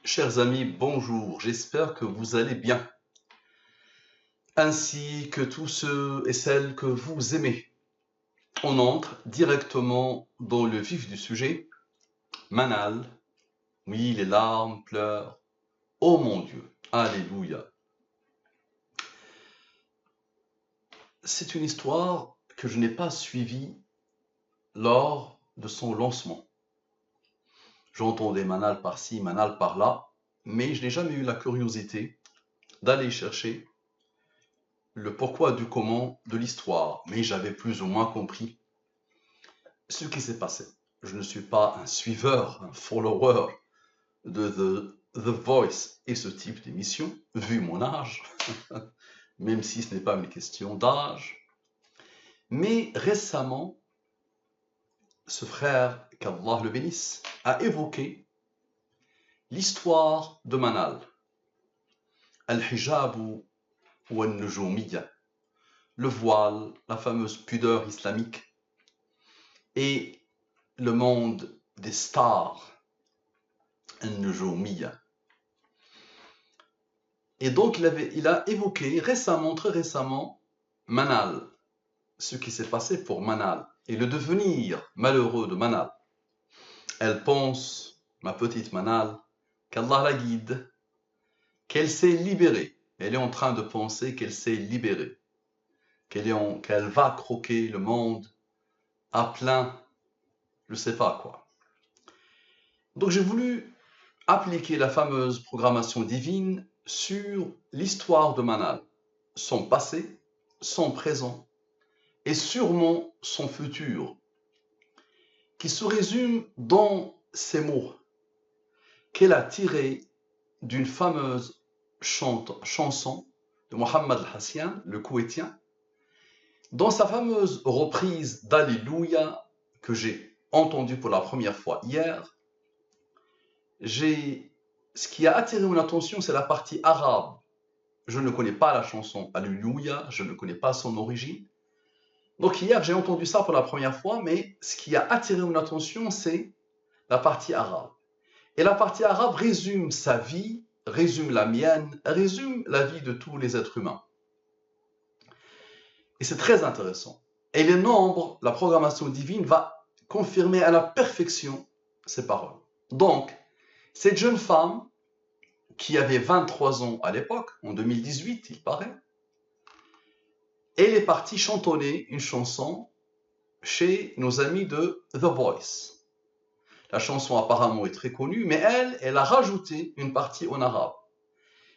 Chers amis, bonjour, j'espère que vous allez bien, ainsi que tous ceux et celles que vous aimez. On entre directement dans le vif du sujet. Manal, oui, les larmes pleurent. Oh mon Dieu, alléluia. C'est une histoire que je n'ai pas suivie lors de son lancement. J'entendais Manal par-ci, Manal par-là, mais je n'ai jamais eu la curiosité d'aller chercher le pourquoi du comment de l'histoire, mais j'avais plus ou moins compris ce qui s'est passé. Je ne suis pas un suiveur, un follower de The Voice et ce type d'émission, vu mon âge, même si ce n'est pas une question d'âge. Mais récemment, ce frère, qu'Allah le bénisse, a évoqué l'histoire de Manal, Al-Hijab ou Al-Nujumiyya, le voile, la fameuse pudeur islamique, et le monde des stars, Al-Nujumiyya. Et donc, il a évoqué récemment, très récemment, Manal, ce qui s'est passé pour Manal et le devenir malheureux de Manal. Elle pense, ma petite Manal, qu'Allah la guide, qu'elle s'est libérée. Elle est en train de penser qu'elle s'est libérée, qu'elle va croquer le monde à plein, je sais pas quoi. Donc j'ai voulu appliquer la fameuse programmation divine sur l'histoire de Manal, son passé, son présent et sûrement son futur, qui se résume dans ces mots qu'elle a tirés d'une fameuse chanson de Mohammed Al-Hassian, le Koweïtien, dans sa fameuse reprise d'Alléluia que j'ai entendue pour la première fois hier. Ce qui a attiré mon attention, c'est la partie arabe. Je ne connais pas la chanson Alléluia, je ne connais pas son origine. Donc hier, j'ai entendu ça pour la première fois, mais ce qui a attiré mon attention, c'est la partie arabe. Et la partie arabe résume sa vie, résume la mienne, résume la vie de tous les êtres humains. Et c'est très intéressant. Et les nombres, la programmation divine va confirmer à la perfection ces paroles. Donc, cette jeune femme, qui avait 23 ans à l'époque, en 2018, il paraît, elle est partie chantonner une chanson chez nos amis de The Voice. La chanson apparemment est très connue, mais elle a rajouté une partie en arabe.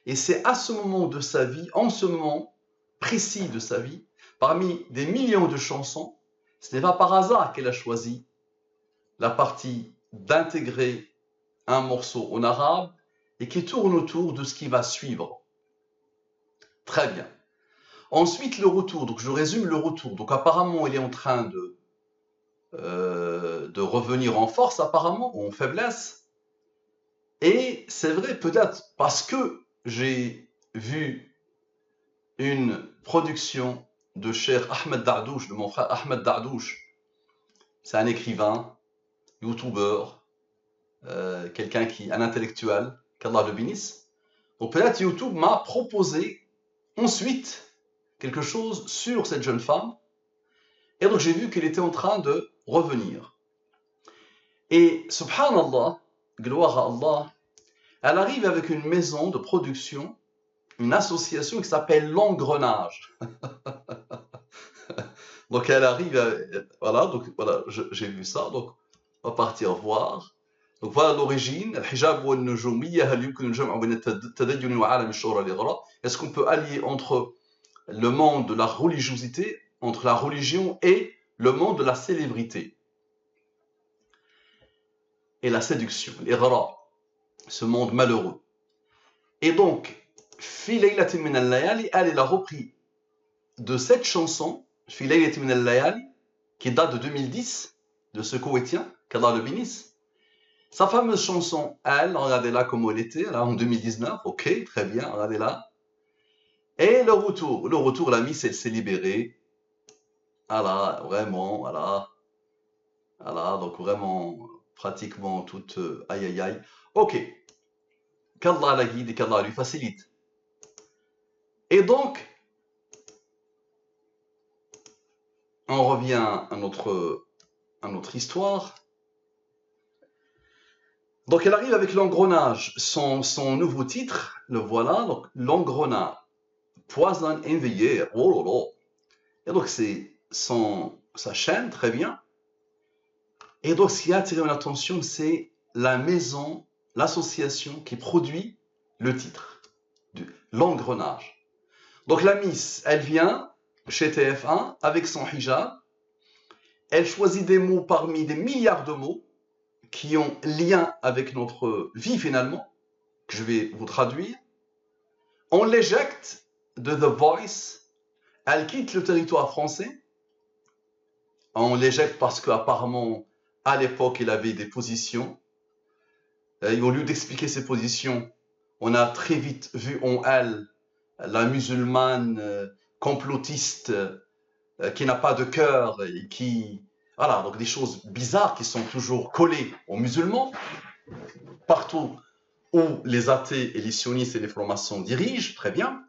Et c'est à ce moment de sa vie, en ce moment précis de sa vie, parmi des millions de chansons, ce n'est pas par hasard qu'elle a choisi la partie d'intégrer un morceau en arabe et qui tourne autour de ce qui va suivre. Très bien. Ensuite, le retour. Donc, je résume le retour. Donc, apparemment, elle est en train de revenir en force, apparemment, ou en faiblesse. Et c'est vrai, peut-être parce que j'ai vu une production de cher Ahmed Dardouche, de mon frère Ahmed Dardouche. C'est un écrivain, youtubeur, quelqu'un un intellectuel, qu'Allah le bénisse. Donc peut-être YouTube m'a proposé ensuite quelque chose sur cette jeune femme. Et donc j'ai vu qu'elle était en train de revenir. Et subhanallah, gloire à Allah, elle arrive avec une maison de production, une association qui s'appelle L'Engrenage. Donc elle arrive, voilà, j'ai vu ça, donc on va partir voir. Donc voilà l'origine. Est-ce qu'on peut allier entre le monde de la religiosité, entre la religion et le monde de la célébrité et la séduction, l'Ighra, ce monde malheureux. Et donc, Fi laylatin min al-layali, elle a repris de cette chanson, Fi laylatin min al-layali, qui date de 2010, de ce Koweïtien, qu'Allah le bénisse. Sa fameuse chanson, regardez-la comme elle était, là, en 2019, ok, très bien, regardez-la. Et le retour, la miss, elle s'est libérée. Voilà, vraiment, voilà. Voilà, donc vraiment, pratiquement toute, aïe aïe aïe. Ok. qu'Allah la guide et qu'Allah lui facilite. Et donc, on revient à notre histoire. Donc elle arrive avec l'engrenage, son nouveau titre, le voilà, donc l'engrenage, Poison in the Air, oh là là. Et donc c'est sa chaîne, très bien. Et donc ce qui a attiré mon attention, c'est la maison, l'association qui produit le titre, l'engrenage. Donc la Miss, elle vient chez TF1 avec son hijab, elle choisit des mots parmi des milliards de mots qui ont lien avec notre vie finalement, que je vais vous traduire. On l'éjecte de The Voice, elle quitte le territoire français. On l'éjecte parce qu'apparemment, à l'époque, il avait des positions. Et au lieu d'expliquer ses positions, on a très vite vu en elle la musulmane complotiste qui n'a pas de cœur et qui... Voilà, donc des choses bizarres qui sont toujours collées aux musulmans. Partout où les athées et les sionistes et les francs-maçons dirigent, très bien.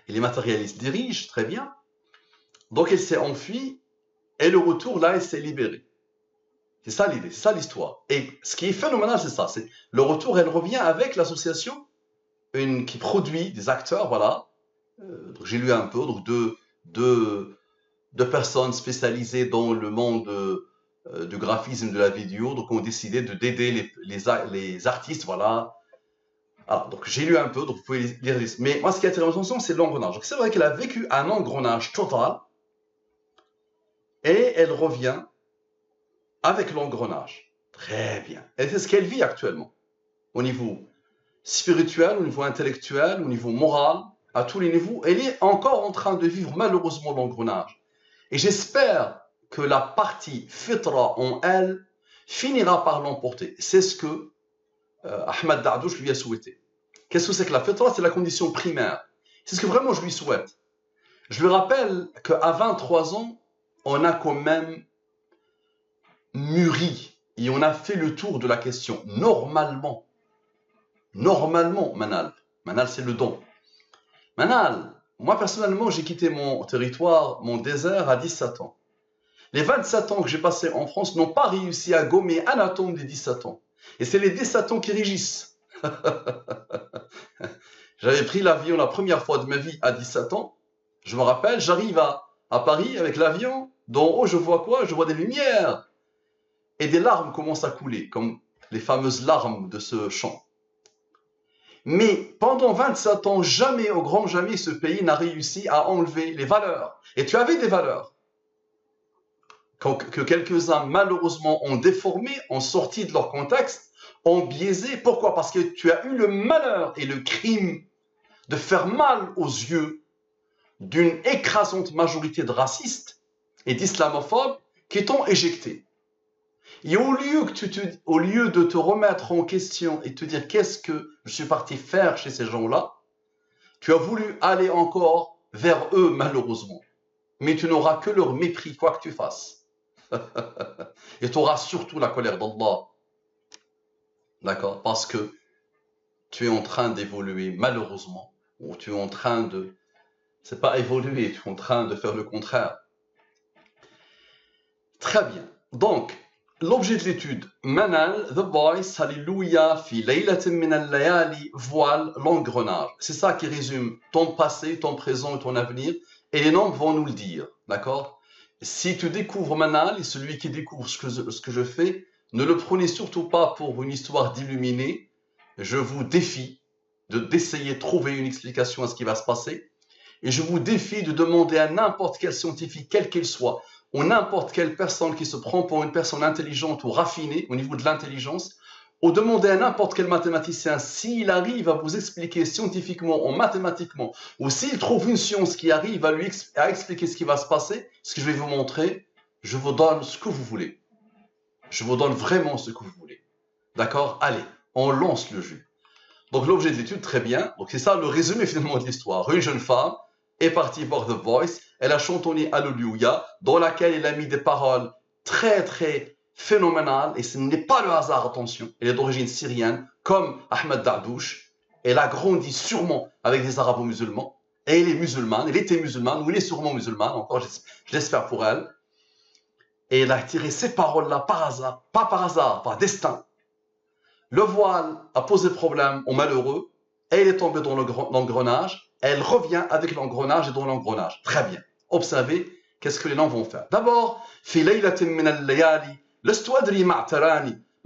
Et les matérialistes dirigent, très bien. Donc elle s'est enfuie et le retour, là, elle s'est libérée. C'est ça l'idée, c'est ça l'histoire. Et ce qui est phénoménal, c'est ça. C'est le retour, elle revient avec l'association qui produit des acteurs, voilà. Donc j'ai lu un peu, donc deux personnes spécialisées dans le monde du graphisme de la vidéo, donc ont décidé d'aider les artistes, voilà. Alors, donc j'ai lu un peu, donc vous pouvez lire les... Mais moi, ce qui a attiré mon attention, c'est l'engrenage. Donc c'est vrai qu'elle a vécu un engrenage total, et elle revient avec l'engrenage. Très bien. Et c'est ce qu'elle vit actuellement, au niveau spirituel, au niveau intellectuel, au niveau moral, à tous les niveaux. Elle est encore en train de vivre malheureusement l'engrenage. Et j'espère que la partie fitra en elle finira par l'emporter. C'est ce que Ahmed Dardouche lui a souhaité. Qu'est-ce que c'est que la fitra? C'est la condition primaire. C'est ce que vraiment je lui souhaite. Je lui rappelle qu'à 23 ans, on a quand même mûri et on a fait le tour de la question. Normalement, Manal. Manal, c'est le don. Manal, moi personnellement, j'ai quitté mon territoire, mon désert à 17 ans. Les 27 ans que j'ai passés en France n'ont pas réussi à gommer un atome des 17 ans. Et c'est les 17 ans qui régissent. J'avais pris l'avion la première fois de ma vie à 17 ans. Je me rappelle, j'arrive à Paris avec l'avion. D'en haut, je vois quoi? Je vois des lumières. Et des larmes commencent à couler, comme les fameuses larmes de ce chant. Mais pendant 27 ans, jamais, au grand jamais, ce pays n'a réussi à enlever les valeurs. Et tu avais des valeurs que quelques-uns, malheureusement, ont déformées, ont sorti de leur contexte, ont biaisé. Pourquoi? Parce que tu as eu le malheur et le crime de faire mal aux yeux d'une écrasante majorité de racistes et d'islamophobes qui t'ont éjecté. Et au lieu de te remettre en question et te dire qu'est-ce que je suis parti faire chez ces gens-là, tu as voulu aller encore vers eux malheureusement. Mais tu n'auras que leur mépris, quoi que tu fasses. Et tu auras surtout la colère d'Allah. D'accord? Parce que tu es en train d'évoluer malheureusement. Ou tu es en train de... C'est pas évoluer, tu es en train de faire le contraire. Très bien. Donc, l'objet de l'étude, Manal, The Voice, Alléluia, fi laylatin min al-layali, voile, l'engrenage. C'est ça qui résume ton passé, ton présent et ton avenir. Et les nombres vont nous le dire. D'accord? Si tu découvres Manal, et celui qui découvre ce que je fais, ne le prenez surtout pas pour une histoire d'illuminé. Je vous défie d'essayer de trouver une explication à ce qui va se passer. Et je vous défie de demander à n'importe quel scientifique, quel qu'il soit, ou n'importe quelle personne qui se prend pour une personne intelligente ou raffinée au niveau de l'intelligence, ou demander à n'importe quel mathématicien s'il arrive à vous expliquer scientifiquement ou mathématiquement, ou s'il trouve une science qui arrive à expliquer ce qui va se passer, ce que je vais vous montrer, je vous donne ce que vous voulez. Je vous donne vraiment ce que vous voulez. D'accord? Allez, on lance le jeu. Donc l'objet de l'étude, très bien. Donc c'est ça le résumé finalement de l'histoire. Une jeune femme est partie voir The Voice. Elle a chantonné Alléluia, dans laquelle elle a mis des paroles très très phénoménales. Et ce n'est pas le hasard, attention. Elle est d'origine syrienne. comme Ahmed Dardouche. Elle a grandi sûrement avec des arabo-musulmans. Et elle est musulmane, elle était musulmane, ou elle est sûrement musulmane, encore je l'espère pour elle. Et elle a tiré ces paroles-là par hasard, pas par hasard, par destin. Le voile a posé problème aux malheureux, et elle est tombée dans l'engrenage. Elle revient avec l'engrenage et dans l'engrenage. Très bien. Observez qu'est-ce que les noms vont faire. D'abord, في ليلة من الليالي لست أدري ما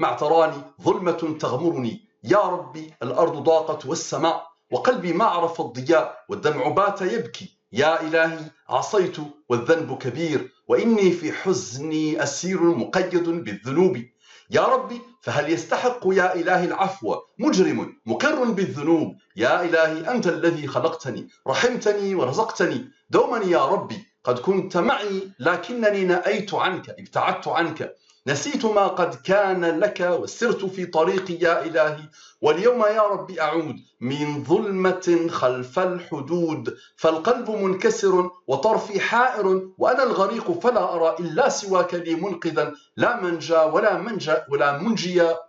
اعتراني ظلمة تغمرني يا ربي الأرض ضاقت والسماء وقلبي ما عرف الضياء والدمع بات يبكي يا إلهي عصيت والذنب كبير وإني في حزني أسير مقيد بالذنوب يا ربي فهل يستحق يا إلهي العفو مجرم مقر بالذنوب يا إلهي أنت الذي خلقتني رحمتني ورزقتني دوما يا ربي قد كنت معي لكنني نأيت عنك ابتعدت عنك نسيت ما قد كان لك وسرت في طريقي يا إلهي واليوم يا ربي أعود من ظلمة خلف الحدود فالقلب منكسر وطرفي حائر وأنا الغريق فلا أرى إلا سواك لي منقذا لا منجى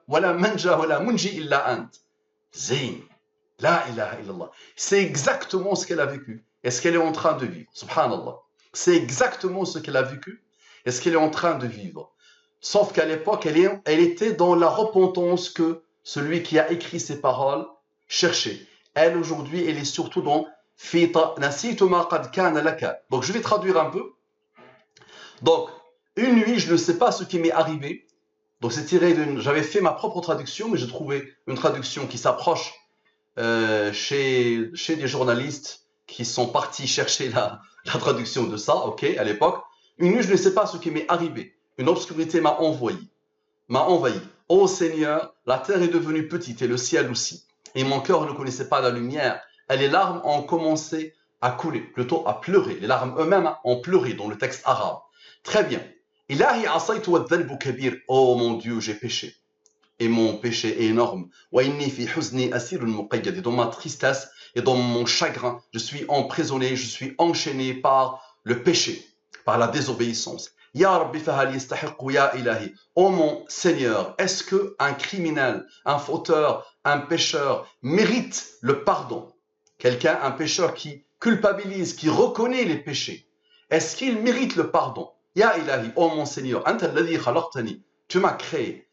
ولا منجي إلا أنت زين لا إله إلا الله. C'est exactement ce qu'elle a vécu et ce qu'elle est en train de vivre. Subhanallah. C'est exactement ce qu'elle a vécu et ce qu'elle est en train de vivre. Sauf qu'à l'époque, elle était dans la repentance que celui qui a écrit ces paroles cherchait. Elle, aujourd'hui, elle est surtout dans donc, je vais traduire un peu. Donc, une nuit, je ne sais pas ce qui m'est arrivé. Donc, c'est tiré d'une... J'avais fait ma propre traduction, mais j'ai trouvé une traduction qui s'approche chez des journalistes qui sont partis chercher la traduction de ça, ok, à l'époque. Une nuit, je ne sais pas ce qui m'est arrivé. Une obscurité m'a envahi. Ô Seigneur, la terre est devenue petite et le ciel aussi. Et mon cœur ne connaissait pas la lumière. Et les larmes ont commencé à couler, plutôt à pleurer. Les larmes eux-mêmes ont pleuré dans le texte arabe. Très bien. Ilahi asaytu wa dhanbu kabir. Oh mon Dieu, j'ai péché. Et mon péché est énorme. Wa inni fi huzni asirun muqayyad. Et dans ma tristesse et dans mon chagrin, je suis emprisonné, je suis enchaîné par le péché, par la désobéissance. Ya Rabbi fahal yastahiqu ya ilahi. Oh mon Seigneur, est-ce qu'un criminel, un fauteur, un pécheur mérite le pardon? Quelqu'un, un pécheur qui culpabilise, qui reconnaît les péchés, est-ce qu'il mérite le pardon? Ya ilahi, oh mon Seigneur, anta alladhi khalaqtani. Tu m'as créé.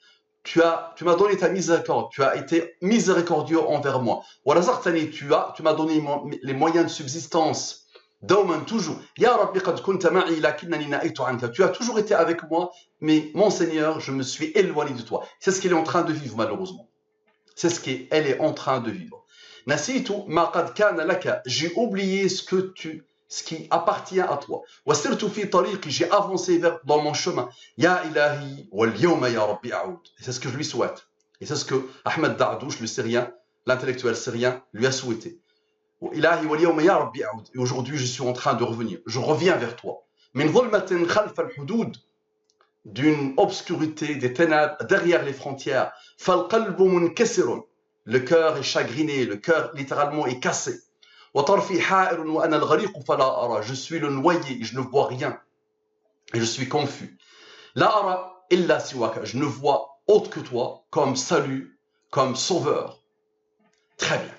Tu m'as donné ta miséricorde. Tu as été miséricordieux envers moi. Wa razaqtani, tu m'as donné les moyens de subsistance. Dauman, toujours. Ya Rabbi qad kunta ma'i lakinnani na'aytu anka. Tu as toujours été avec moi, mais mon Seigneur, je me suis éloigné de toi. C'est ce qu'elle est en train de vivre, malheureusement. C'est ce qu'elle est en train de vivre. Nasitu ma qad kana laka. J'ai oublié ce qui appartient à toi. Wa sirtu fi tariqi. J'ai avancé dans mon chemin. Ya ilahi wal yawma ya Rabbi a'ud. C'est ce que je lui souhaite. Et c'est ce que Ahmed Dardouche, le Syrien, l'intellectuel syrien, lui a souhaité. Et aujourd'hui, je suis en train de revenir. Je reviens vers toi. D'une obscurité, des ténèbres derrière les frontières. Le cœur est chagriné, le cœur littéralement est cassé. Je suis le noyé et je ne vois rien. Et je suis confus. Je ne vois autre que toi comme salut, comme sauveur. Très bien.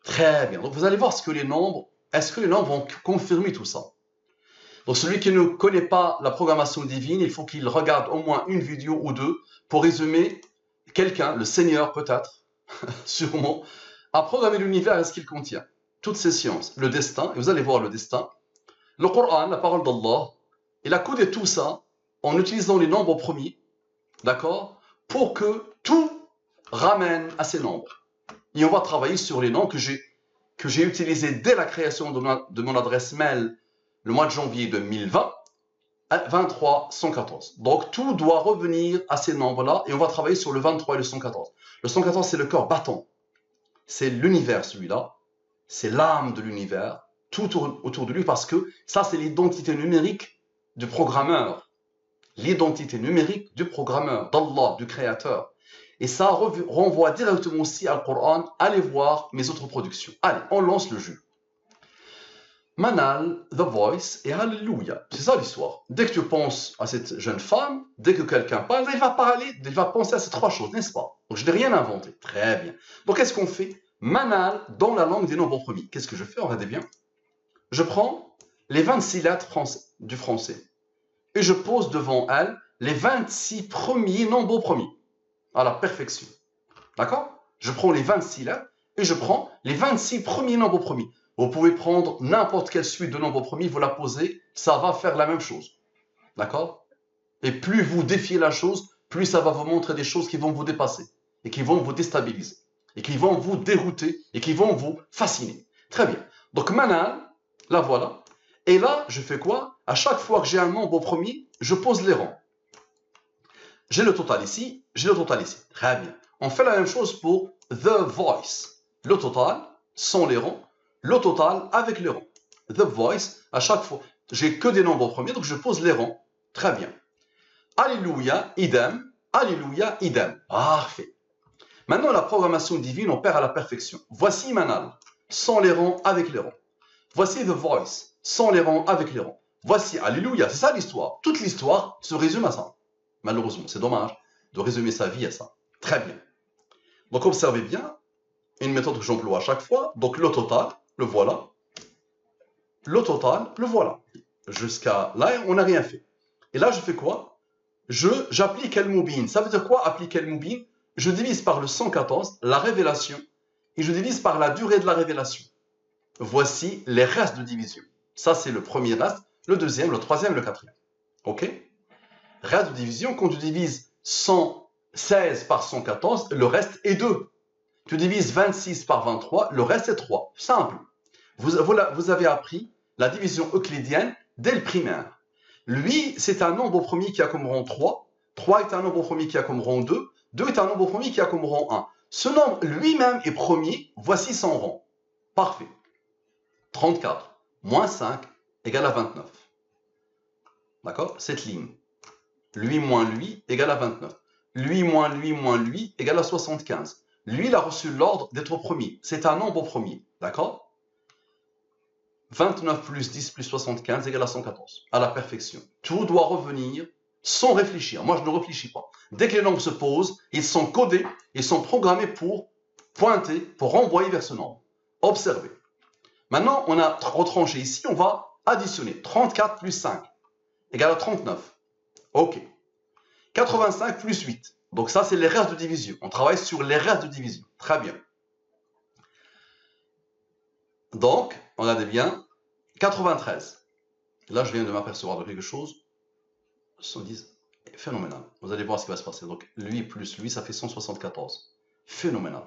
Très bien. Donc, vous allez voir est-ce que les nombres vont confirmer tout ça. Donc, celui qui ne connaît pas la programmation divine, il faut qu'il regarde au moins une vidéo ou deux pour résumer quelqu'un, le Seigneur peut-être, sûrement, a programmé l'univers et ce qu'il contient. Toutes ces sciences, le destin, et vous allez voir le destin, le Coran, la parole d'Allah, il a codé tout ça en utilisant les nombres premiers, d'accord, pour que tout ramène à ces nombres. Et on va travailler sur les noms que j'ai utilisés dès la création de mon adresse mail le mois de janvier 2020, 23 114. Donc tout doit revenir à ces nombres-là et on va travailler sur le 23 et le 114. Le 114, c'est le cœur battant. C'est l'univers, celui-là. C'est l'âme de l'univers, tout autour de lui, parce que ça, c'est l'identité numérique du programmeur. L'identité numérique du programmeur, d'Allah, du créateur. Et ça renvoie directement aussi au Coran. Allez voir mes autres productions. Allez, on lance le jeu. Manal, The Voice et Alléluia. C'est ça l'histoire. Dès que tu penses à cette jeune femme, dès que quelqu'un parle, il va parler, il va penser à ces trois choses, n'est-ce pas? Donc je n'ai rien inventé. Très bien. Donc qu'est-ce qu'on fait? Manal dans la langue des nombres premiers. Qu'est-ce que je fais? Regardez bien. Je prends les 26 lettres du français et je pose devant elle les 26 premiers nombres premiers à la perfection. D'accord? Je prends les 26 lettres et je prends les 26 premiers nombres premiers. Vous pouvez prendre n'importe quelle suite de nombres premiers, vous la posez, ça va faire la même chose. D'accord? Et plus vous défiez la chose, plus ça va vous montrer des choses qui vont vous dépasser et qui vont vous déstabiliser et qui vont vous dérouter et qui vont vous fasciner. Très bien. Donc Manal, la voilà. Et là, je fais quoi? À chaque fois que j'ai un nombre premier, je pose les rangs. J'ai le total ici, j'ai le total ici. Très bien. On fait la même chose pour The Voice. Le total sans les rangs, le total avec les rangs. The Voice, à chaque fois, j'ai que des nombres premiers, donc je pose les rangs. Très bien. Alléluia, idem. Alléluia, idem. Parfait. Maintenant, la programmation divine opère à la perfection. Voici Manal, sans les rangs, avec les rangs. Voici The Voice, sans les rangs, avec les rangs. Voici Alléluia, c'est ça l'histoire. Toute l'histoire se résume à ça. Malheureusement, c'est dommage de résumer sa vie à ça. Très bien. Donc, observez bien, une méthode que j'emploie à chaque fois. Donc, le total, le voilà. Le total, le voilà. Jusqu'à là, on n'a rien fait. Et là, je fais quoi? J'applique El-Moubin. Ça veut dire quoi, appliquer El-Moubin? Je divise par le 114, la révélation, et je divise par la durée de la révélation. Voici les restes de division. Ça, c'est le premier reste, le deuxième, le troisième, le quatrième. OK? Reste de division, quand tu divises 116 par 114, le reste est 2. Tu divises 26 par 23, le reste est 3. Simple. Vous avez appris la division euclidienne dès le primaire. Lui, c'est un nombre premier qui a comme rang 3. 3 est un nombre premier qui a comme rang 2. 2 est un nombre premier qui a comme rang 1. Ce nombre lui-même est premier. Voici son rang. Parfait. 34 moins 5 égale à 29. D'accord? Cette ligne. Lui moins lui égale à 29. Lui moins lui moins lui égale à 75. Lui, il a reçu l'ordre d'être premier. C'est un nombre premier. D'accord? 29 plus 10 plus 75 égale à 114. À la perfection. Tout doit revenir sans réfléchir. Moi, je ne réfléchis pas. Dès que les nombres se posent, ils sont codés, ils sont programmés pour pointer, pour renvoyer vers ce nombre. Observez. Maintenant, on a retranché ici, on va additionner. 34 plus 5 égale à 39. OK. 85 plus 8. Donc ça, c'est les restes de division. On travaille sur les restes de division. Très bien. Donc, regardez bien, 93. Là, je viens de m'apercevoir de quelque chose. 110, phénoménal. Vous allez voir ce qui va se passer. Donc, lui plus lui, ça fait 174. Phénoménal.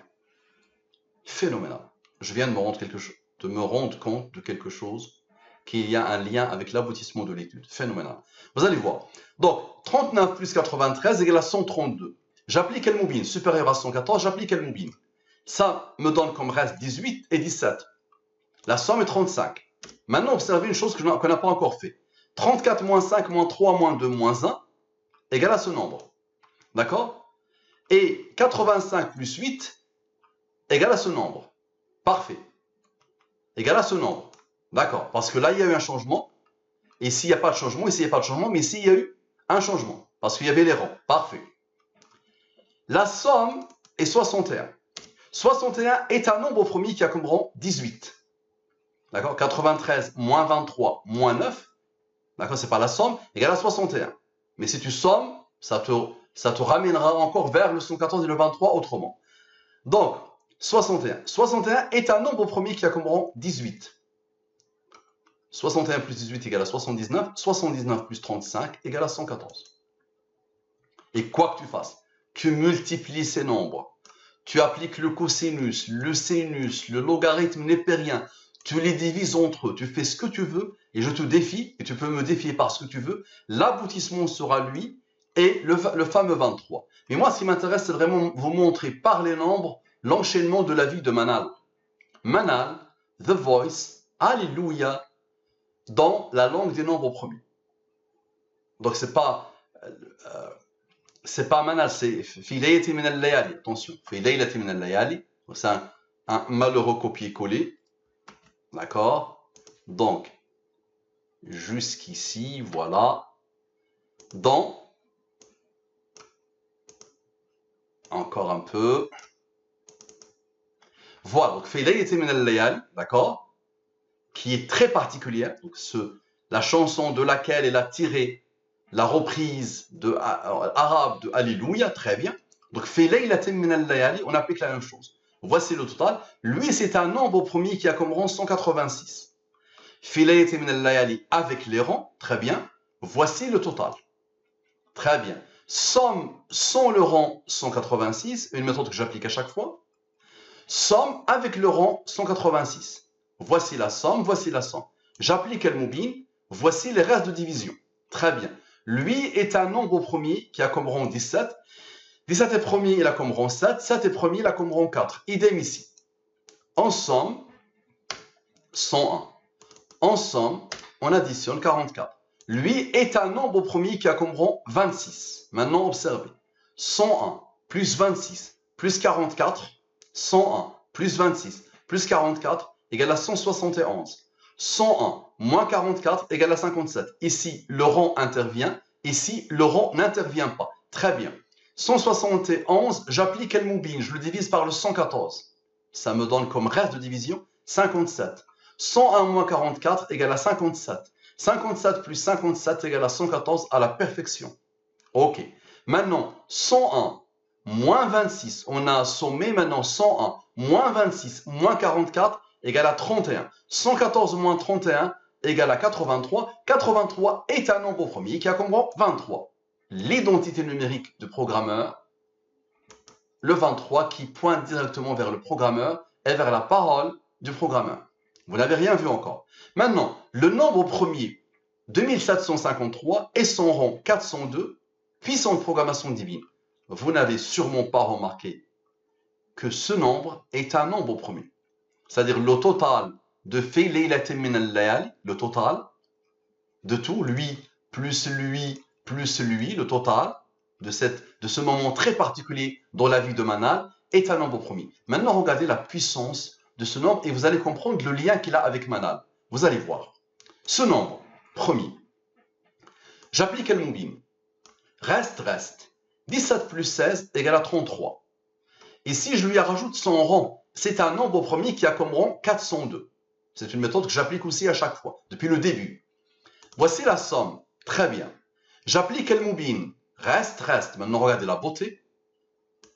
Phénoménal. Je viens de me rendre compte de quelque chose, qu'il y a un lien avec l'aboutissement de l'étude. Phénoménal. Vous allez voir. Donc, 39 plus 93 égale à 132. J'applique El-Moubin, supérieur à 114, j'applique El-Moubin. Ça me donne comme reste 18 et 17. La somme est 35. Maintenant, observez une chose qu'on n'a pas encore fait. 34 moins 5 moins 3 moins 2 moins 1 égale à ce nombre. D'accord? Et 85 plus 8 égale à ce nombre. Parfait. Égale à ce nombre. D'accord? Parce que là, il y a eu un changement. Ici, il n'y a pas de changement. Ici, il n'y a pas de changement. Mais ici, il y a eu un changement. Parce qu'il y avait les rangs. Parfait. La somme est 61. 61 est un nombre premier qui a comme rang 18. D'accord? 93 moins 23 moins 9. D'accord? C'est pas la somme. Égale à 61. Mais si tu sommes, ça te ramènera encore vers le 114 et le 23 autrement. Donc, 61. 61 est un nombre premier qui a comme rang 18. 61 plus 18 égale à 79. 79 plus 35 égale à 114. Et quoi que tu fasses, tu multiplies ces nombres. Tu appliques le cosinus, le sinus, le logarithme népérien. Tu les divises entre eux. Tu fais ce que tu veux et je te défie, et tu peux me défier par ce que tu veux. L'aboutissement sera lui et le fameux 23. Mais moi, ce qui m'intéresse, c'est vraiment vous montrer par les nombres l'enchaînement de la vie de Manal. Manal, The Voice, Alléluia, dans la langue des nombres premiers. Donc, c'est pas Manal, c'est Fi laylati min al-layali. Attention, Fi laylati min al-layali. C'est un malheureux copier-coller. D'accord? Donc, jusqu'ici, voilà. Dans, encore un peu. Voilà, donc fi laylatin min al-layali, d'accord, qui est très particulière. Donc la chanson de laquelle elle a tiré la reprise arabe de Alléluia, très bien. Donc fi laylatin min al-layali, on applique la même chose. Voici le total. Lui, c'est un nombre premier qui a comme rang 186. Fi laylatin min al-layali avec les rangs, très bien. Voici le total. Très bien. Somme sans le rang 186, une méthode que j'applique à chaque fois. Somme avec le rang 186. Voici la somme, voici la somme. J'applique al-mubin, voici les restes de division. Très bien. Lui est un nombre premier qui a comme rang 17. 17 est premier, il a comme rang 7. 7 est premier, il a comme rang 4. Idem ici. En somme, 101. En somme, on additionne 44. Lui est un nombre premier qui a comme rang 26. Maintenant, observez. 101 plus 26 plus 44, 101 plus 26 plus 44 égale à 171. 101 moins 44 égale à 57. Ici, le rang intervient. Ici, le rang n'intervient pas. Très bien. 171, j'applique al-mubin. Je le divise par le 114. Ça me donne comme reste de division 57. 101 moins 44 égale à 57. 57 plus 57 égale à 114 à la perfection. Ok. Maintenant, 101 moins 26. On a sommé maintenant 101 moins 26 moins 44 égale à 31. 114 moins 31 égale à 83. 83 est un nombre premier qui a comme rang 23. L'identité numérique du programmeur, le 23 qui pointe directement vers le programmeur et vers la parole du programmeur. Vous n'avez rien vu encore. Maintenant, le nombre premier, 2753, et son rang 402, puissante programmation divine. Vous n'avez sûrement pas remarqué que ce nombre est un nombre premier. C'est-à-dire le total de fi laylatin min al-layali, le total de tout, lui, le total de ce moment très particulier dans la vie de Manal est un nombre premier. Maintenant, regardez la puissance de ce nombre et vous allez comprendre le lien qu'il a avec Manal. Vous allez voir. Ce nombre premier, j'applique al-mubin. Reste. 17 plus 16 égale à 33. Et si je lui rajoute son rang, c'est un nombre premier qui a comme rang 402. C'est une méthode que j'applique aussi à chaque fois, depuis le début. Voici la somme. Très bien. J'applique al-mubin. Reste. Maintenant, regardez la beauté.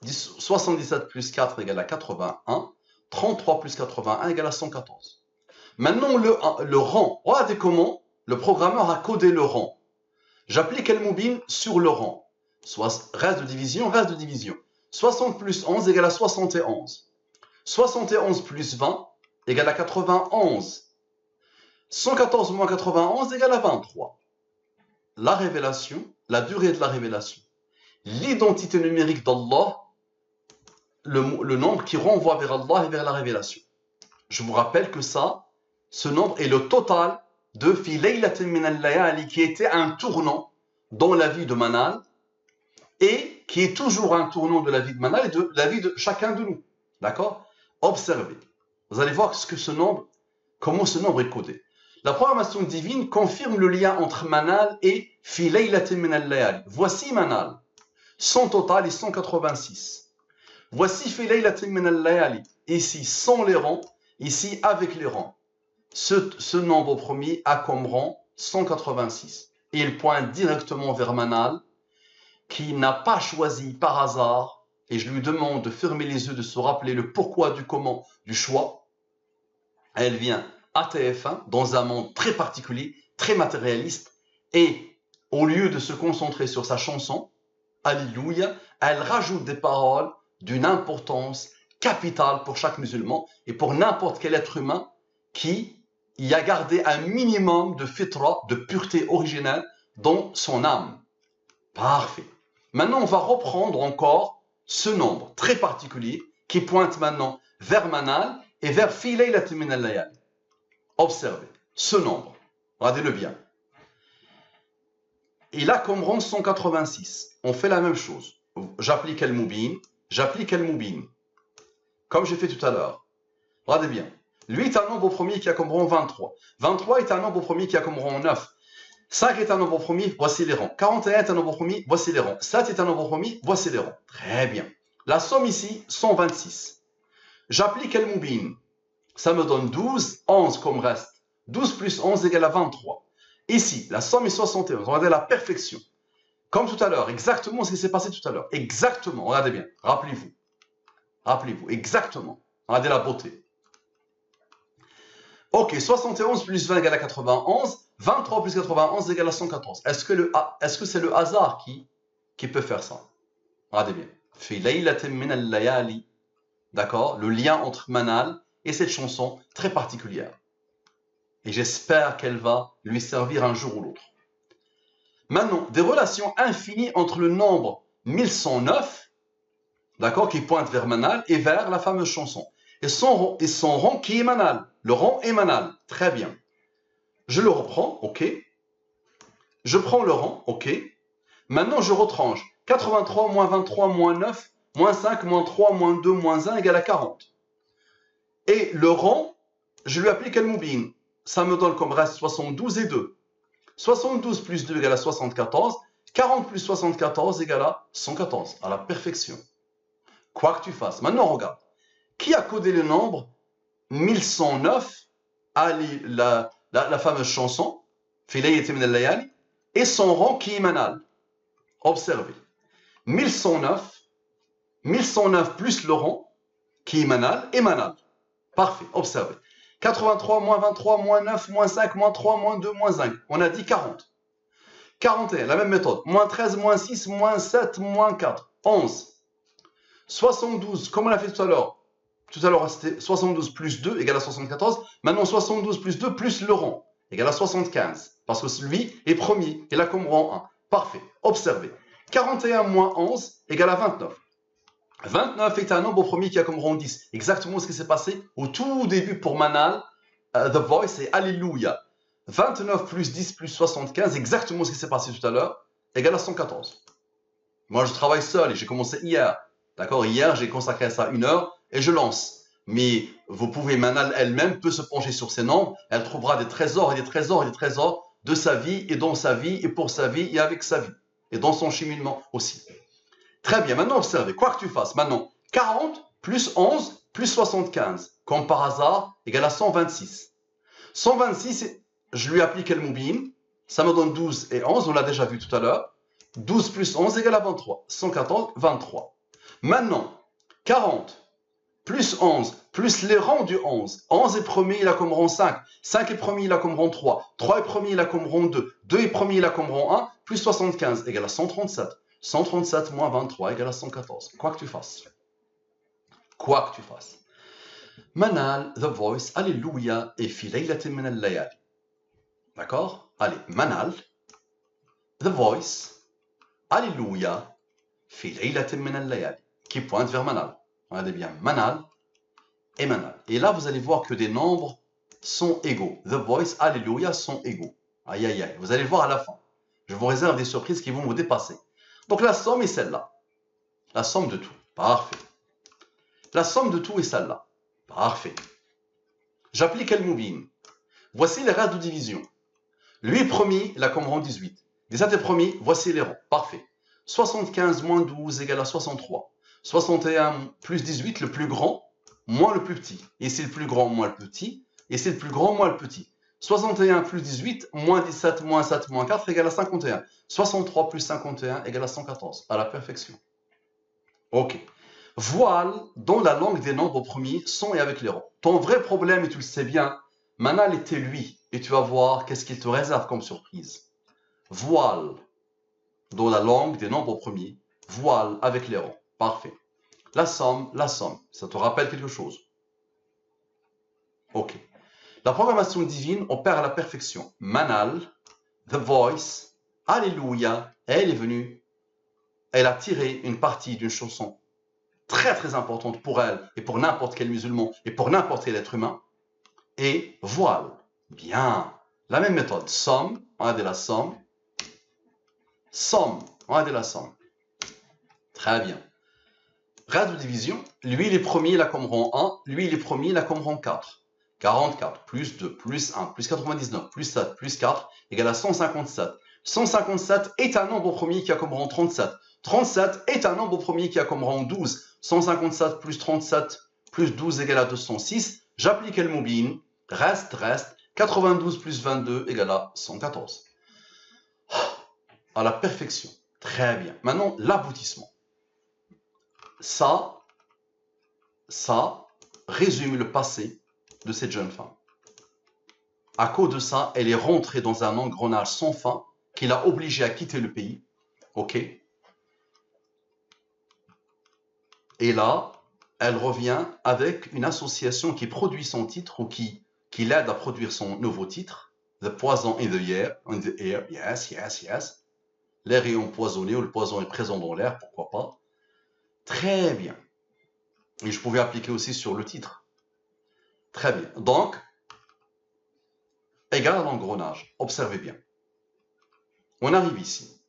77 plus 4 égale à 81. 33 plus 81 égale à 114. Maintenant, le rang. Regardez comment le programmeur a codé le rang. J'applique al-mubin sur le rang. Reste de division. 60 plus 11 égale à 71. 71 plus 20 égale à 91. 114 moins 91 égale à 23. La révélation, la durée de la révélation, l'identité numérique d'Allah, le nombre qui renvoie vers Allah et vers la révélation. Je vous rappelle que ce nombre est le total de fi laylatin min al-layali qui était un tournant dans la vie de Manal et qui est toujours un tournant de la vie de Manal et de la vie de chacun de nous. D'accord? Observez. Vous allez voir comment ce nombre est codé. La programmation divine confirme le lien entre Manal et fi laylatin min al-layali. Voici Manal. Son total est 186. Voici fi laylatin min al-layali. Ici sans les rangs, ici avec les rangs. Ce nombre premier a comme rang 186. Et il pointe directement vers Manal, qui n'a pas choisi par hasard, et je lui demande de fermer les yeux, de se rappeler le pourquoi du comment du choix. Elle vient à TF1 dans un monde très particulier, très matérialiste, et au lieu de se concentrer sur sa chanson, Alléluia, elle rajoute des paroles d'une importance capitale pour chaque musulman et pour n'importe quel être humain qui y a gardé un minimum de fitra, de pureté originelle dans son âme. Parfait. Maintenant, on va reprendre encore ce nombre très particulier qui pointe maintenant vers Manal et vers fi laylatin min al-layali. Observez ce nombre. Regardez-le bien. Il a comme rang 186. On fait la même chose. J'applique al-mubin. Comme j'ai fait tout à l'heure. Regardez bien. Lui est un nombre au premier qui a comme rang 23. 23 est un nombre au premier qui a comme rang 9. 5 est un nombre au premier, voici les rangs. 41 est un nombre au premier, voici les rangs. 7 est un nombre au premier, voici les rangs. Très bien. La somme ici, 126. J'applique El Moubin. Ça me donne 12, 11 comme reste. 12 plus 11 égale à 23. Ici, la somme est 71. Regardez la perfection. Comme tout à l'heure, exactement ce qui s'est passé tout à l'heure. Exactement, regardez bien. Rappelez-vous. Rappelez-vous, exactement. Regardez la beauté. Ok, 71 plus 20 égale à 91. 23 plus 91 égale à 114. Est-ce que c'est le hasard qui peut faire ça? Regardez bien. Fi laylatin min al-layali. D'accord? Le lien entre Manal et cette chanson très particulière. Et j'espère qu'elle va lui servir un jour ou l'autre. Maintenant, des relations infinies entre le nombre 1109, d'accord, qui pointe vers Manal, et vers la fameuse chanson. Et son rang qui est Manal. Le rang est Manal. Très bien. Je le reprends, ok. Je prends le rang, ok. Maintenant, je retranche. 83 moins 23 moins 9, moins 5, moins 3, moins 2, moins 1 égale à 40. Et le rang, je lui applique El Moubin. Ça me donne comme reste 72 et 2. 72 plus 2 égale à 74. 40 plus 74 égale à 114. À la perfection. Quoi que tu fasses. Maintenant, regarde. Qui a codé le nombre 1109 à la fameuse chanson et son rang qui est Manal? Observez. 1109 plus le rang qui est Manal et Manal. Parfait, observez. 83, moins 23, moins 9, moins 5, moins 3, moins 2, moins 1. On a dit 40. 41, la même méthode. Moins 13, moins 6, moins 7, moins 4. 11. 72, comme on l'a fait tout à l'heure. Tout à l'heure, c'était 72 plus 2 égale à 74. Maintenant, 72 plus 2 plus le rang égale à 75. Parce que lui est premier. Il a comme rang 1. Parfait. Observez. 41 moins 11 égale à 29. 29 est un nombre au premier qui a comme rang 10. Exactement ce qui s'est passé au tout début pour Manal, The Voice et Alléluia. 29 plus 10 plus 75, exactement ce qui s'est passé tout à l'heure, égale à 114. Moi, je travaille seul et j'ai commencé hier. D'accord? Hier, j'ai consacré à ça 1 heure et je lance. Mais vous pouvez, Manal elle-même peut se pencher sur ces nombres. Elle trouvera des trésors et des trésors et des trésors de sa vie et dans sa vie et pour sa vie et avec sa vie. Et dans son cheminement aussi. Très bien, maintenant observez, quoi que tu fasses. Maintenant, 40 plus 11 plus 75, comme par hasard, égale à 126. 126, je lui applique El Moubin. Ça me donne 12 et 11, on l'a déjà vu tout à l'heure. 12 plus 11 égale à 23. 114, 23. Maintenant, 40 plus 11 plus les rangs du 11. 11 est premier, il a comme rang 5. 5 est premier, il a comme rang 3. 3 est premier, il a comme rang 2. 2 est premier, il a comme rang 1. Plus 75 égale à 137. 137 moins 23 égale à 114. Quoi que tu fasses. Quoi que tu fasses. Manal, The Voice, Alléluia et Fi laylatin min al-layali. D'accord? Allez, Manal, The Voice, Alléluia, Fi laylatin min al-layali. Qui pointe vers Manal. Regardez bien, Manal et Manal. Et là, vous allez voir que des nombres sont égaux. The Voice, Alléluia sont égaux. Aïe, aïe, aïe. Vous allez voir à la fin. Je vous réserve des surprises qui vont vous dépasser. Donc la somme est celle-là. La somme de tout. Parfait. La somme de tout est celle-là. Parfait. J'applique El Moubin. Voici les règles de division. Lui premier, il a comme rang 18. Les autres premiers, voici les rangs. Parfait. 75 moins 12 égale à 63. 61 plus 18, le plus grand, moins le plus petit. Et c'est le plus grand, moins le petit. Et c'est le plus grand, moins le petit. 61 plus 18, moins 17, moins 7, moins 4 égale à 51. 63 plus 51 égale à 114. À la perfection. Ok. Voile dans la langue des nombres premiers, sans et avec les rangs. Ton vrai problème, et tu le sais bien, Manal était lui. Et tu vas voir qu'est-ce qu'il te réserve comme surprise. Voile dans la langue des nombres premiers. Voile avec les rangs. Parfait. La somme. Ça te rappelle quelque chose? Ok. La programmation divine opère à la perfection. Manal, The Voice, Alléluia, elle est venue. Elle a tiré une partie d'une chanson très très importante pour elle et pour n'importe quel musulman et pour n'importe quel être humain. Et voile. Bien. La même méthode. Somme, on a de la somme. Somme, on a de la somme. Très bien. Règle de division. Lui, il est premier, il a comme rang 1. Lui, il est premier, il a comme rang 4. 44 plus 2 plus 1 plus 99 plus 7 plus 4 égale à 157. 157 est un nombre premier qui a comme rang 37. 37 est un nombre premier qui a comme rang 12. 157 plus 37 plus 12 égale à 206. J'applique le mobile. Reste. 92 plus 22 égale à 114. À la perfection. Très bien. Maintenant, l'aboutissement. Ça résume le passé de cette jeune femme. À cause de ça, elle est rentrée dans un engrenage sans fin qui l'a obligée à quitter le pays. Ok. Et là, elle revient avec une association qui produit son titre ou qui l'aide à produire son nouveau titre. The poison in the air. Yes. L'air est empoisonné ou le poison est présent dans l'air, pourquoi pas. Très bien. Et je pouvais appliquer aussi sur le titre. Très bien. Donc, égal à l'engrenage. Observez bien. On arrive ici.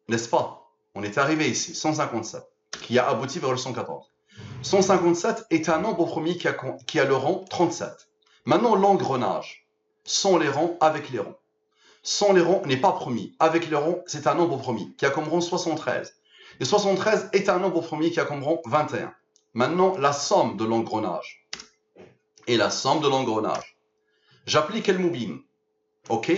N'est-ce pas? On est arrivé ici, 157, qui a abouti vers le 114. 157 est un nombre premier qui a le rang 37. Maintenant, l'engrenage. Sans les rangs, avec les rangs. Sans les rangs n'est pas premier. Avec les rangs, c'est un nombre premier qui a comme rang 73. Et 73 est un nombre premier qui a comme rang 21. Maintenant, la somme de l'engrenage. Et la somme de l'engrenage. J'applique le mobile. OK?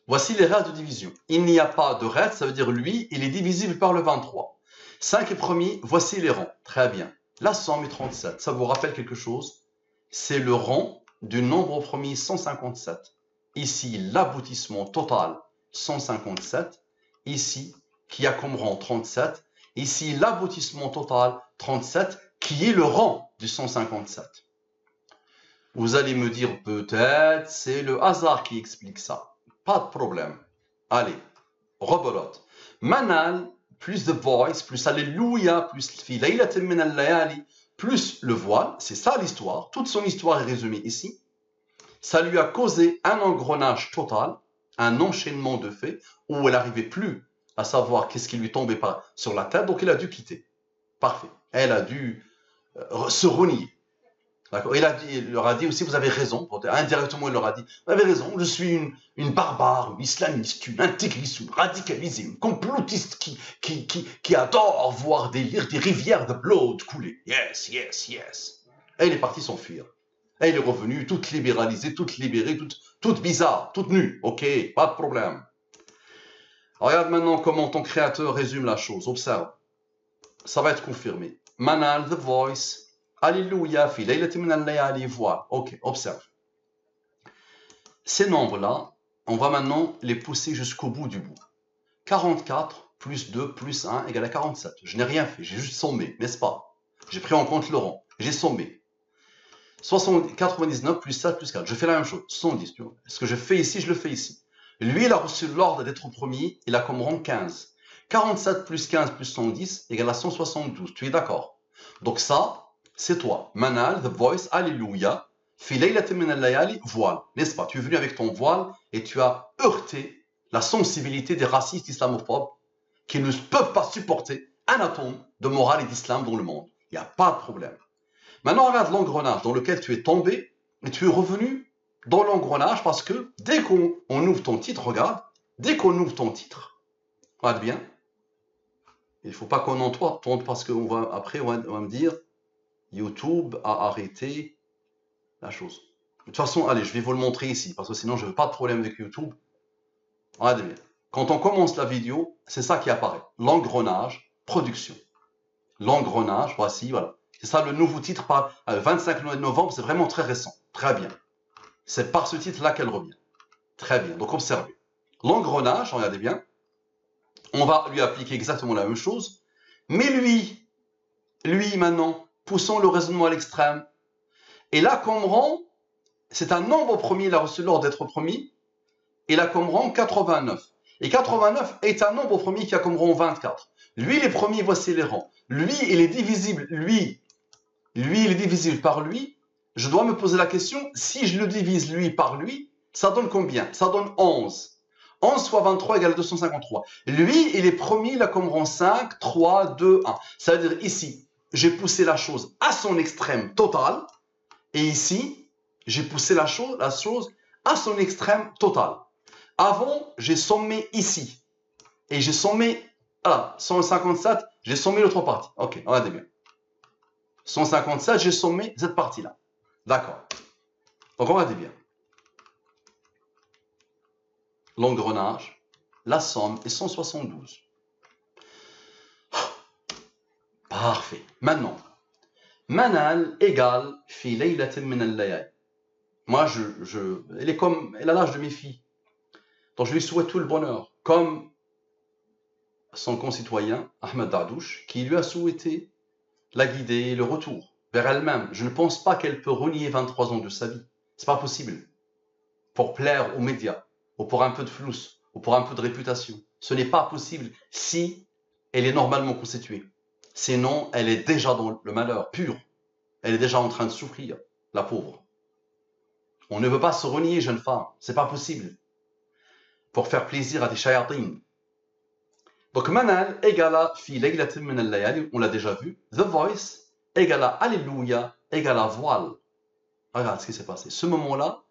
Voici les règles de division. Il n'y a pas de règle, ça veut dire lui, il est divisible par le 23. 5 est premier, voici les rangs. Très bien. La somme est 37. Ça vous rappelle quelque chose? C'est le rang du nombre premier 157. Ici, l'aboutissement total 157. Ici, qui a comme rang 37. Ici, l'aboutissement total 37, qui est le rang du 157. Vous allez me dire peut-être c'est le hasard qui explique ça. Pas de problème. Allez, rebelote. Manal plus The Voice plus Alléluia plus Fi Laylatin min al-Layali plus le voile, c'est ça l'histoire. Toute son histoire est résumée ici. Ça lui a causé un engrenage total, un enchaînement de faits où elle n'arrivait plus à savoir qu'est-ce qui lui tombait sur la tête, donc elle a dû quitter. Parfait. Elle a dû se renier. Il leur a dit aussi, vous avez raison. Indirectement, il leur a dit, vous avez raison, je suis une barbare, une islamiste, une intégriste, une radicalisée, une complotiste qui adore voir des rivières de blood couler. Yes. Elle est partie s'enfuir. Elle est revenue toute libéralisée, toute libérée, toute bizarre, toute nue. Ok, pas de problème. Regarde maintenant comment ton créateur résume la chose. Observe. Ça va être confirmé. Manal, The Voice. Alléluia, fi laylatin min al-layali, voilà. Ok, observe. Ces nombres-là, on va maintenant les pousser jusqu'au bout du bout. 44 plus 2 plus 1 égale à 47. Je n'ai rien fait, j'ai juste sommé, n'est-ce pas? J'ai pris en compte le rang, j'ai sommé. 99 plus 7 plus 4, je fais la même chose, 110. Tu vois. Ce que je fais ici, je le fais ici. Lui, il a reçu l'ordre d'être premier, il a comme rang 15. 47 plus 15 plus 110 égale à 172, tu es d'accord? Donc ça, c'est toi. Manal, The Voice, Alléluia. Fi laylatin min al-layali, voile. N'est-ce pas? Tu es venu avec ton voile et tu as heurté la sensibilité des racistes islamophobes qui ne peuvent pas supporter un atome de morale et d'islam dans le monde. Il n'y a pas de problème. Maintenant, regarde l'engrenage dans lequel tu es tombé et tu es revenu dans l'engrenage parce que dès qu'on ouvre ton titre, regarde, dès qu'on ouvre ton titre, regarde bien, il ne faut pas qu'on entende parce qu'après on va me dire YouTube a arrêté la chose. De toute façon, allez, je vais vous le montrer ici, parce que sinon, je ne veux pas de problème avec YouTube. Regardez bien. Quand on commence la vidéo, c'est ça qui apparaît. L'engrenage, production. L'engrenage, voici, voilà. C'est ça le nouveau titre, par 25 novembre, c'est vraiment très récent. Très bien. C'est par ce titre-là qu'elle revient. Très bien. Donc, observez. L'engrenage, regardez bien. On va lui appliquer exactement la même chose. Mais lui, maintenant, poussons le raisonnement à l'extrême. Et là, comme rang, c'est un nombre premier, il a reçu l'ordre d'être premier. Et là, comme rang, 89. Et 89 est un nombre premier qui a comme rang 24. Lui, les premiers, voici les rangs. Lui, il est divisible. Lui, il est divisible par lui. Je dois me poser la question, si je le divise lui par lui, ça donne combien? Ça donne 11. 11 fois 23 égale 253. Lui, il est premier, il a comme rang 5, 3, 2, 1. Ça veut dire ici, j'ai poussé la chose à son extrême total. Et ici, J'ai poussé la chose à son extrême total. Avant, j'ai sommé ici. Et j'ai sommé, voilà, 157, j'ai sommé l'autre partie. Ok, regardez bien. 157, j'ai sommé cette partie-là. D'accord. Donc, regardez bien. L'engrenage, la somme est 172. Parfait. Maintenant, Manal égale fi laylatin min al-layal. Moi, elle a l'âge de mes filles. Donc, je lui souhaite tout le bonheur. Comme son concitoyen, Ahmed Dardouche, qui lui a souhaité la guider, le retour vers elle-même. Je ne pense pas qu'elle peut renier 23 ans de sa vie. C'est pas possible. Pour plaire aux médias, ou pour un peu de flou, ou pour un peu de réputation. Ce n'est pas possible si elle est normalement constituée. Sinon, elle est déjà dans le malheur pur. Elle est déjà en train de souffrir, la pauvre. On ne veut pas se renier, jeune femme. C'est pas possible. Pour faire plaisir à des shayatines. Donc, Manal égale à fi laylatin min al-layali, on l'a déjà vu. The Voice égale à Alléluia égale à voile. Regarde ce qui s'est passé. Ce moment-là,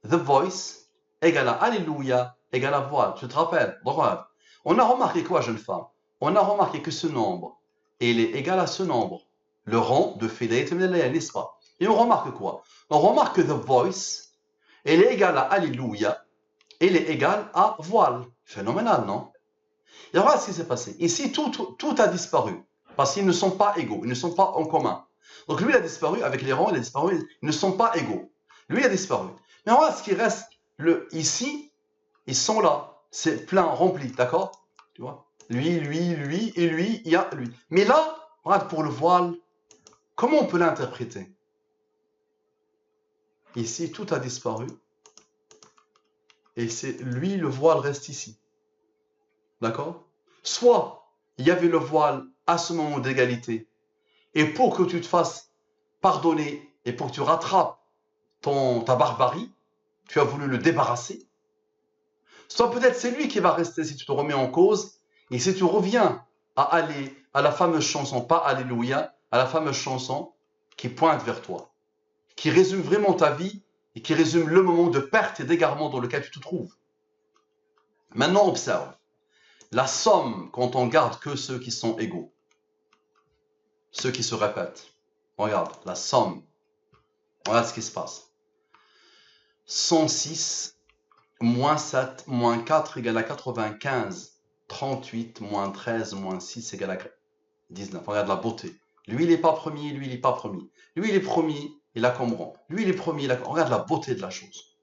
The Voice égale à Alléluia égale à voile. Tu te rappelles? Donc, regarde. On a remarqué quoi, jeune femme? On a remarqué que ce nombre, il est égal à ce nombre. Le rang de fi laylatin min al-layali, n'est-ce pas? Et on remarque quoi? On remarque que The Voice, elle est égale à Alléluia, elle est égale à voile. Phénoménal, non? Et regarde ce qui s'est passé. Ici, tout a disparu. Parce qu'ils ne sont pas égaux. Ils ne sont pas en commun. Donc lui, il a disparu. Avec les rangs, il a disparu. Ils ne sont pas égaux. Lui, il a disparu. Mais regarde ce qui reste. Ici, ils sont là. C'est plein, rempli. D'accord? Tu vois? Lui, et lui, il y a lui. Mais là, regarde pour le voile. Comment on peut l'interpréter? Ici, tout a disparu. Et c'est lui, le voile reste ici. D'accord? Soit il y avait le voile à ce moment d'égalité, et pour que tu te fasses pardonner et pour que tu rattrapes ta barbarie, tu as voulu le débarrasser. Soit peut-être c'est lui qui va rester si tu te remets en cause, et si tu reviens à aller à la fameuse chanson, pas Alléluia, à la fameuse chanson qui pointe vers toi, qui résume vraiment ta vie et qui résume le moment de perte et d'égarement dans lequel tu te trouves. Maintenant, observe. La somme, quand on garde que ceux qui sont égaux, ceux qui se répètent. Regarde, la somme. Regarde ce qui se passe. 106 moins 7 moins 4 égale à 95. 38 moins 13 moins 6 égale à 19. Regarde la beauté. Lui, il n'est pas premier, lui, il n'est pas premier. Lui, il est premier, il a comme rang. Lui, il est premier, il a... Regarde la beauté de la chose.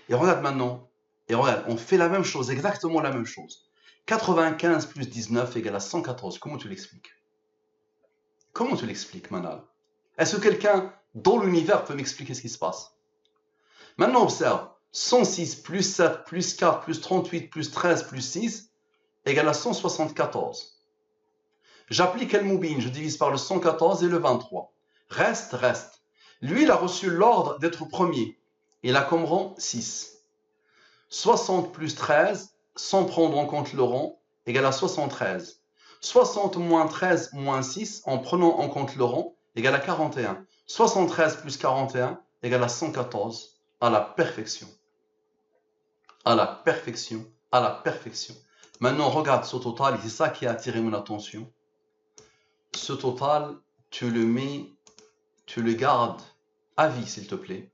Et regarde maintenant, et regarde, on fait la même chose, exactement la même chose. 95 plus 19 égale à 114. Comment tu l'expliques? Comment tu l'expliques, Manal? Est-ce que quelqu'un dans l'univers peut m'expliquer ce qui se passe? Maintenant, observe. 106 plus 7 plus 4 plus 38 plus 13 plus 6 égale à 174. J'applique El Moubine, je divise par le 114 et le 23. Reste. Lui, il a reçu l'ordre d'être premier. Il a comme rang 6. 60 plus 13, sans prendre en compte le rang, égale à 73. 60 moins 13 moins 6, en prenant en compte le rang, égale à 41. 73 plus 41 égale à 114, à la perfection. À la perfection, à la perfection. Maintenant, regarde ce total, et c'est ça qui a attiré mon attention. Ce total, tu le gardes à vie, s'il te plaît.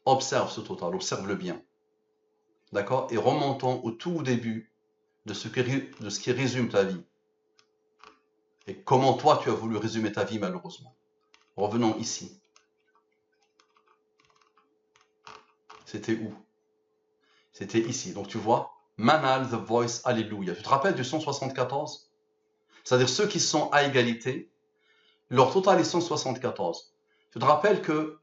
Observe ce total, observe-le bien. D'accord? Et remontons au tout début de ce qui résume ta vie. Et comment toi tu as voulu résumer ta vie malheureusement. Revenons ici. C'était où? C'était ici. Donc tu vois, Manal, The Voice, Alléluia. Tu te rappelles du 174? C'est-à-dire ceux qui sont à égalité, leur total est 174. Tu te rappelles que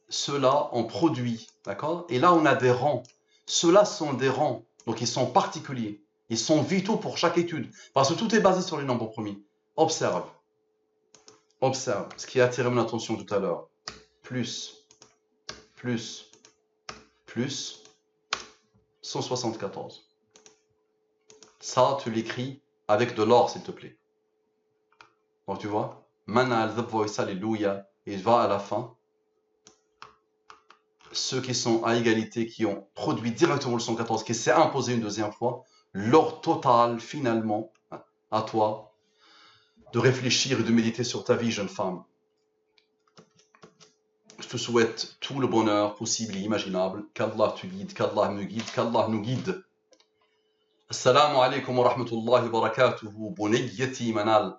ceux-là ont produit, d'accord? Et là on a des rangs. Ceux-là sont des rangs, donc ils sont particuliers. Ils sont vitaux pour chaque étude. Parce que tout est basé sur les nombres premiers. Observe. Observe ce qui a attiré mon attention tout à l'heure. Plus 174. Ça, tu l'écris avec de l'or, s'il te plaît. Donc, tu vois, Manal, The Voice, Alléluia, et va à la fin. ceux qui sont à égalité, qui ont produit directement le 114, qui s'est imposé une deuxième fois, l'ordre total, finalement, à toi, de réfléchir et de méditer sur ta vie, jeune femme. Je te souhaite tout le bonheur possible et imaginable. Qu'Allah te guide, qu'Allah me guide, qu'Allah nous guide. Assalamu alaikum wa rahmatullahi wa barakatuhu, Buniyati Manal.